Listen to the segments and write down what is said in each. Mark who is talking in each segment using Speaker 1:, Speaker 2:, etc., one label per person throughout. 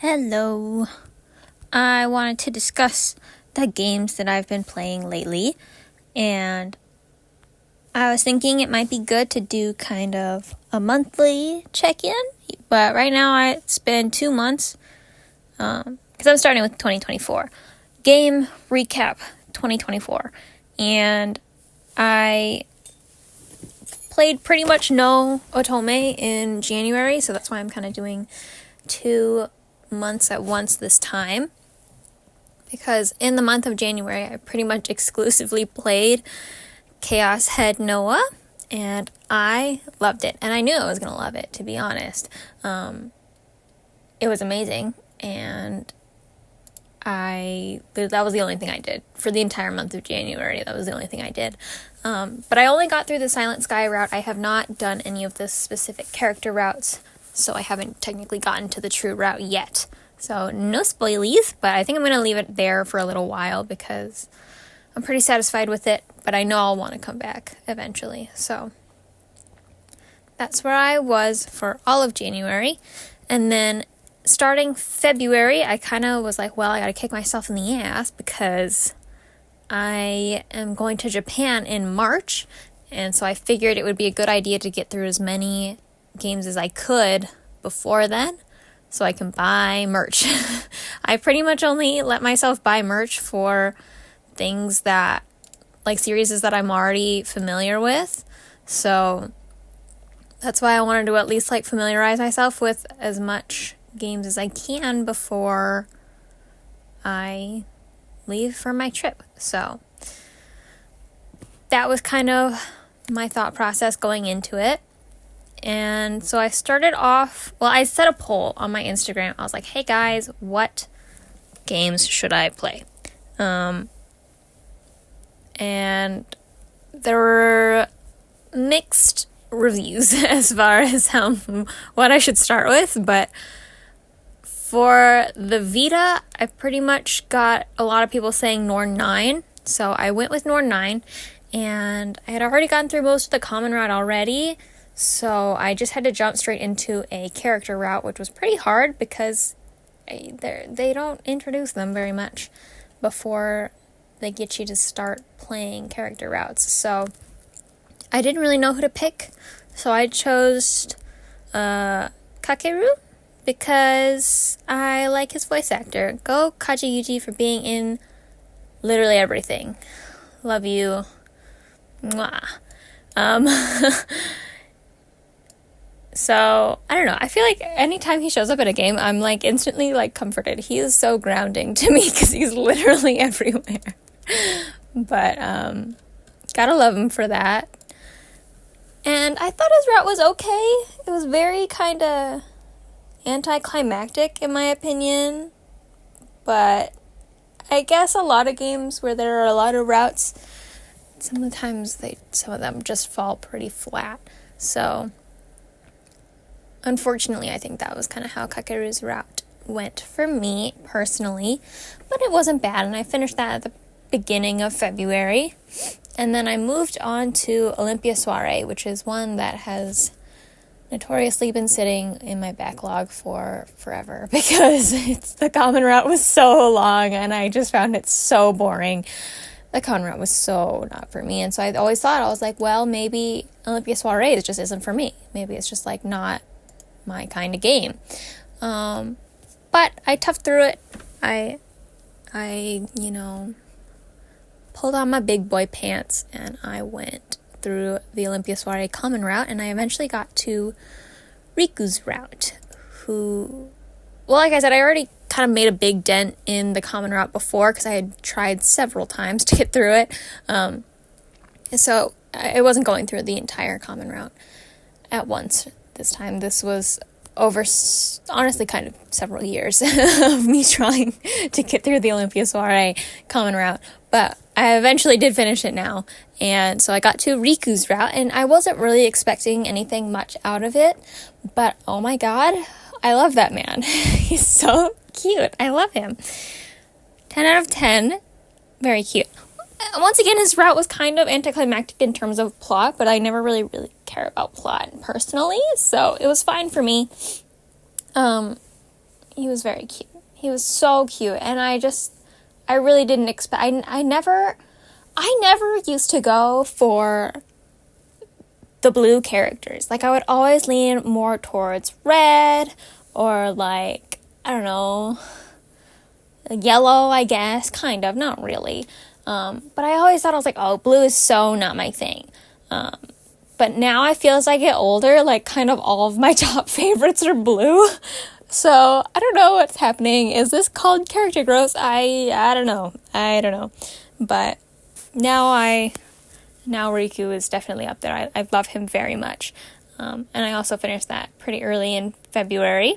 Speaker 1: Hello. I wanted to discuss the games that I've been playing lately, and I was thinking it might be good to do kind of a monthly check-in, but right now it's been 2 months, because I'm starting with 2024. Game recap 2024, and I played pretty much no Otome in January, so that's why I'm kind of doing 2 months at once this time, because in the month of January I pretty much exclusively played Chaos Head Noah, and I loved it, and I knew I was gonna love it, to be honest. It was amazing, and that was the only thing I did for the entire month of January. That was the only thing I did. But I only got through the Silent Sky route. I have not done any of the specific character routes, so I haven't technically gotten to the true route yet. So no spoilies, but I think I'm going to leave it there for a little while because I'm pretty satisfied with it, but I know I'll want to come back eventually. So that's where I was for all of January. And then starting February, I kind of was like, well, I got to kick myself in the ass because I am going to Japan in March. And so I figured it would be a good idea to get through as many games as I could before then so I can buy merch. I pretty much only let myself buy merch for things that, like series that I'm already familiar with. So that's why I wanted to at least familiarize myself with as much games as I can before I leave for my trip. So that was kind of my thought process going into it. And so I started off, I set a poll on my Instagram. I was like, hey guys, what games should I play? And there were mixed reviews as far as what I should start with, but for the Vita, I pretty much got a lot of people saying Norn 9, so I went with Norn 9, and I had already gotten through most of the common route already, so I just had to jump straight into a character route, which was pretty hard because they don't introduce them very much before they get you to start playing character routes. So I didn't really know who to pick, so I chose Kakeru because I like his voice actor. Go Kaji Yuji for being in literally everything. Love you. Mwah. So, I don't know. I feel like anytime he shows up in a game, I'm instantly comforted. He is so grounding to me because he's literally everywhere. But, gotta love him for that. And I thought his route was okay. It was very kind of anticlimactic, in my opinion. But I guess a lot of games where there are a lot of routes, sometimes some of them just fall pretty flat. So unfortunately, I think that was kind of how Kakeru's route went for me personally, but it wasn't bad, and I finished that at the beginning of February. And then I moved on to Olympia Soiree, which is one that has notoriously been sitting in my backlog for forever because the common route was so long and I just found it so boring. The common route was so not for me, and so I always thought, I was like, well, maybe Olympia Soiree just isn't for me. Maybe it's just not my kind of game. But I toughed through it. I pulled on my big boy pants and I went through the Olympia Soiree common route, and I eventually got to Riku's route, like I said, I already kind of made a big dent in the common route before because I had tried several times to get through it. So I wasn't going through the entire common route at once this time. This was over, honestly, kind of several years of me trying to get through the Olympia Soiree common route, but I eventually did finish it now, and so I got to Riku's route, and I wasn't really expecting anything much out of it, but oh my god, I love that man. He's so cute. I love him. 10 out of 10. Very cute. Once again, his route was kind of anticlimactic in terms of plot, but I never really care about plot personally, so it was fine for me. very cute. He was so cute, and I really didn't expect. I never used to go for the blue characters. Like, I would always lean more towards red, or like, I don't know, yellow, I guess, kind of, not really. But I always thought, I was like, oh, blue is so not my thing. But now I feel as I get older, like, kind of all of my top favorites are blue. So, I don't know what's happening. Is this called character growth? I don't know. But now Riku is definitely up there. I love him very much. And I also finished that pretty early in February.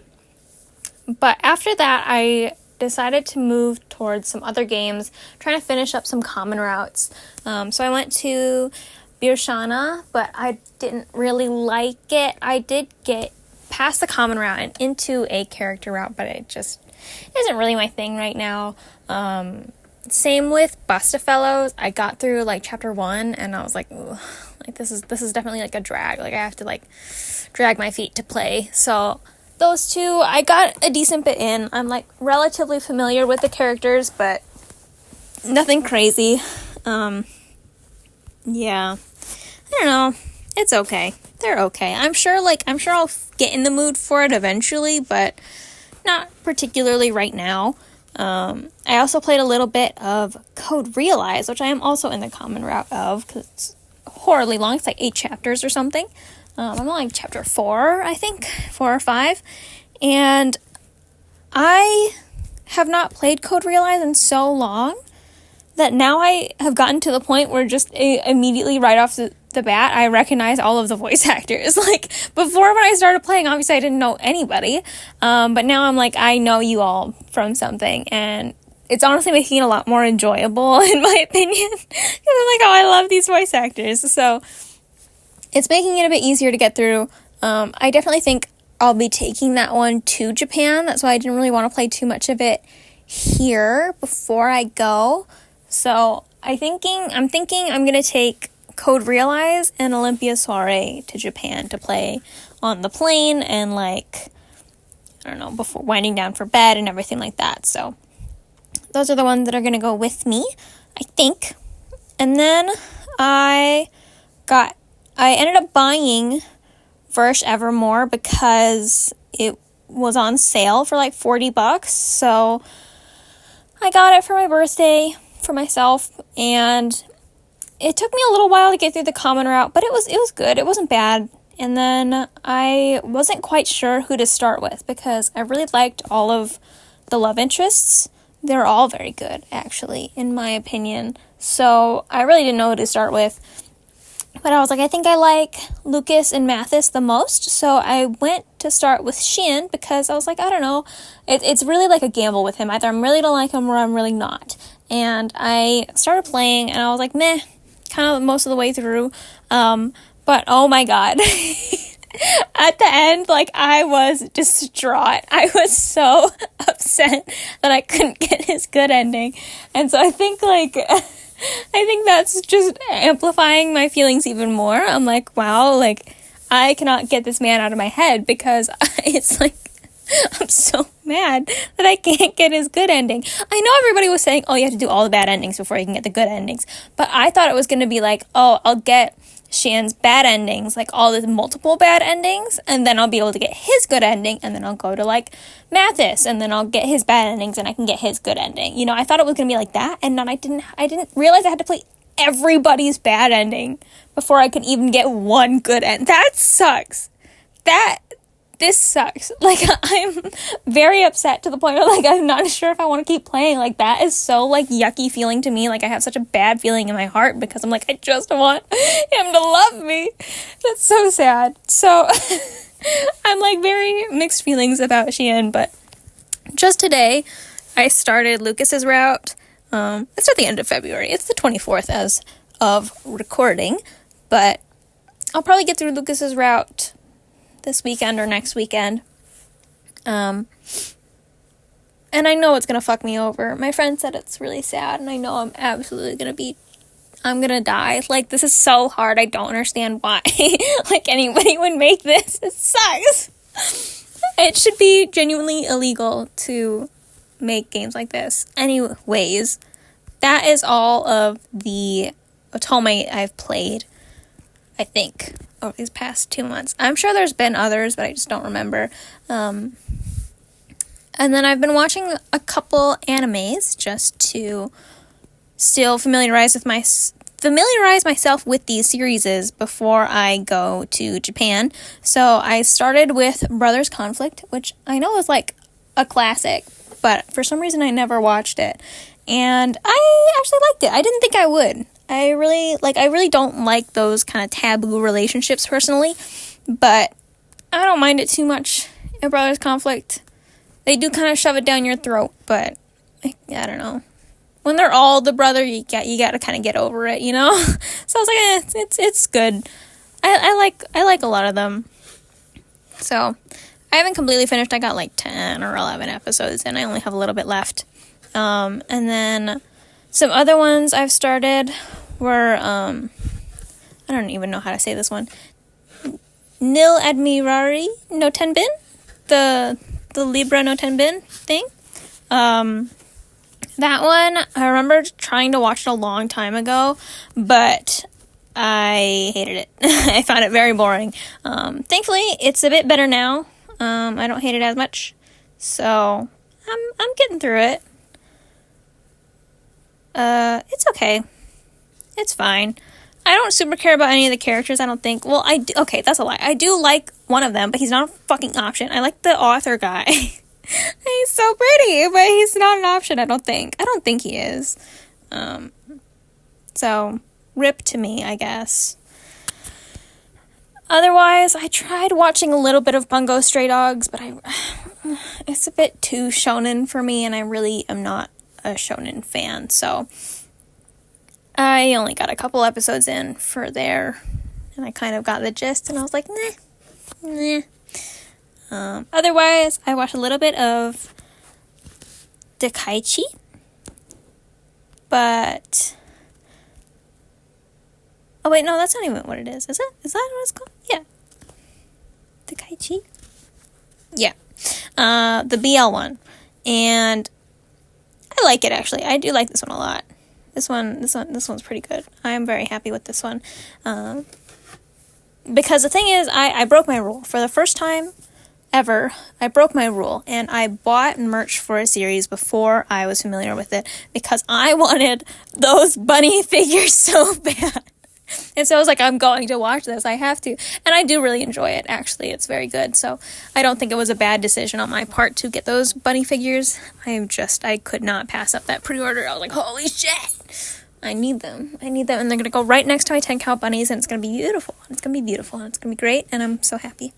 Speaker 1: But after that, I decided to move towards some other games, trying to finish up some common routes. So I went to Birshana, but I didn't really like it. I did get past the common route and into a character route, but it just isn't really my thing right now. Same with Bustafellows. I got through like chapter 1 and I was like, ugh, like this is definitely like a drag. Like, I have to like drag my feet to play. So those two, I got a decent bit in. I'm like relatively familiar with the characters, but nothing crazy. Yeah, I don't know. It's okay. They're okay. I'm sure I'll get in the mood for it eventually, but not particularly right now. I also played a little bit of Code Realize, which I am also in the common route of, because it's horribly long. It's like 8 chapters or something. I'm on like chapter 4, I think, 4 or 5. And I have not played Code Realize in so long that now I have gotten to the point where just immediately right off the bat, I recognize all of the voice actors. Like, before when I started playing, obviously I didn't know anybody. But now I'm like, I know you all from something. And it's honestly making it a lot more enjoyable, in my opinion. Because I'm like, oh, I love these voice actors. So it's making it a bit easier to get through. I definitely think I'll be taking that one to Japan. That's why I didn't really want to play too much of it here before I go. So I'm thinking I'm going to take Code Realize and Olympia Soiree to Japan to play on the plane and, like, I don't know, before winding down for bed and everything like that. So those are the ones that are going to go with me, I think. And then I ended up buying Versh Evermore because it was on sale for like $40. So I got it for my birthday for myself, and it took me a little while to get through the common route, but it was good. It wasn't bad. And then I wasn't quite sure who to start with because I really liked all of the love interests. They're all very good, actually, in my opinion. So I really didn't know who to start with. But I was like, I think I like Lucas and Mathis the most. So I went to start with Shin because I was like, I don't know. It's really like a gamble with him. Either I'm really don't like him or I'm really not. And I started playing and I was like, meh, kind of most of the way through. But oh my god. At the end, like, I was distraught. I was so upset that I couldn't get his good ending. And so I think that's just amplifying my feelings even more. I'm like, wow, like, I cannot get this man out of my head because it's like, I'm so mad that I can't get his good ending. I know everybody was saying, oh, you have to do all the bad endings before you can get the good endings. But I thought it was going to be like, oh, I'll get Shan's bad endings, like all the multiple bad endings, and then I'll be able to get his good ending, and then I'll go to like Mathis, and then I'll get his bad endings, and I can get his good ending. You know, I thought it was going to be like that, and then I didn't realize I had to play everybody's bad ending before I could even get one good end. That sucks. This sucks. Like, I'm very upset to the point where, like, I'm not sure if I want to keep playing. Like, that is so, like, yucky feeling to me. Like, I have such a bad feeling in my heart because I'm like, I just want him to love me. That's so sad. So, I'm, like, very mixed feelings about Xian, but just today, I started Lucas's route. It's at the end of February. It's the 24th as of recording, but I'll probably get through Lucas's route this weekend or next weekend. And I know it's gonna fuck me over. My friend said it's really sad, and I know I'm absolutely I'm gonna die. Like, this is so hard. I don't understand why like anybody would make this. It sucks. It should be genuinely illegal to make games like this. Anyways, that is all of the Otome I've played, I think, over these past 2 months. I'm sure there's been others, but I just don't remember. And then I've been watching a couple animes just to still familiarize myself with these series before I go to Japan. So I started with Brothers Conflict, which I know is like a classic, but for some reason I never watched it. And I actually liked it. I didn't think I would. I really don't like those kind of taboo relationships personally, but I don't mind it too much in Brothers Conflict. They do kind of shove it down your throat, but I don't know. When they're all the brother, you got to kind of get over it, you know? So I was like, it's good. I like a lot of them. So I haven't completely finished. I got like 10 or 11 episodes, and I only have a little bit left. And then some other ones I've started were, I don't even know how to say this one. Nil Admirari no Tenbin? The Libra no Tenbin thing. That one, I remember trying to watch it a long time ago, but I hated it. I found it very boring. Thankfully, it's a bit better now. I don't hate it as much. So, I'm getting through it. It's okay. It's fine. I don't super care about any of the characters, I don't think. Well, okay, that's a lie. I do like one of them, but he's not a fucking option. I like the author guy. He's so pretty, but he's not an option, I don't think. I don't think he is. So, rip to me, I guess. Otherwise, I tried watching a little bit of Bungo Stray Dogs, but it's a bit too shonen for me, and I really am not a shonen fan, so I only got a couple episodes in for there, and I kind of got the gist, and I was like, nah. Otherwise, I watched a little bit of Dekaichi, but oh wait, no, that's not even what it is it? Is that what it's called? Yeah. Dekaichi? Yeah. The BL one. And I like it, actually. I do like this one a lot. This one's pretty good. I am very happy with this one. Because the thing is, I broke my rule. For the first time ever, I broke my rule, and I bought merch for a series before I was familiar with it, because I wanted those bunny figures so bad. And so I was like, I'm going to watch this. I have to. And I do really enjoy it, actually. It's very good. So I don't think it was a bad decision on my part to get those bunny figures. I could not pass up that pre-order. I was like, holy shit. I need them. And they're going to go right next to my 10 count bunnies, and it's going to be beautiful. And it's going to be great. And I'm so happy.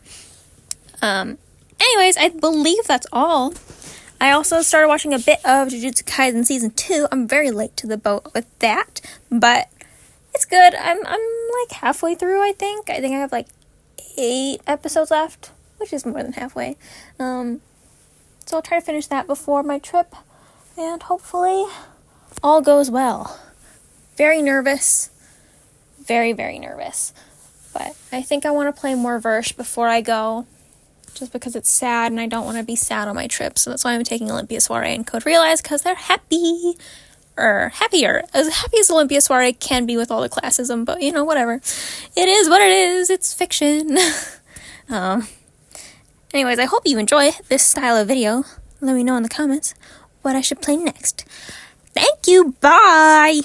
Speaker 1: Anyways, I believe that's all. I also started watching a bit of Jujutsu Kaisen Season 2. I'm very late to the boat with that, but it's good. I'm like halfway through, I think. I have like 8 episodes left, which is more than halfway. So I'll try to finish that before my trip, and hopefully all goes well. Very nervous. Very, very nervous. But I think I want to play more Verse before I go, just because it's sad, and I don't want to be sad on my trip. So that's why I'm taking Olympia Soiree and Code Realize, because they're happy. Or happier. As happy as Olympia Soiree can be with all the classism, but, whatever. It is what it is. It's fiction. Anyways, I hope you enjoy this style of video. Let me know in the comments what I should play next. Thank you. Bye!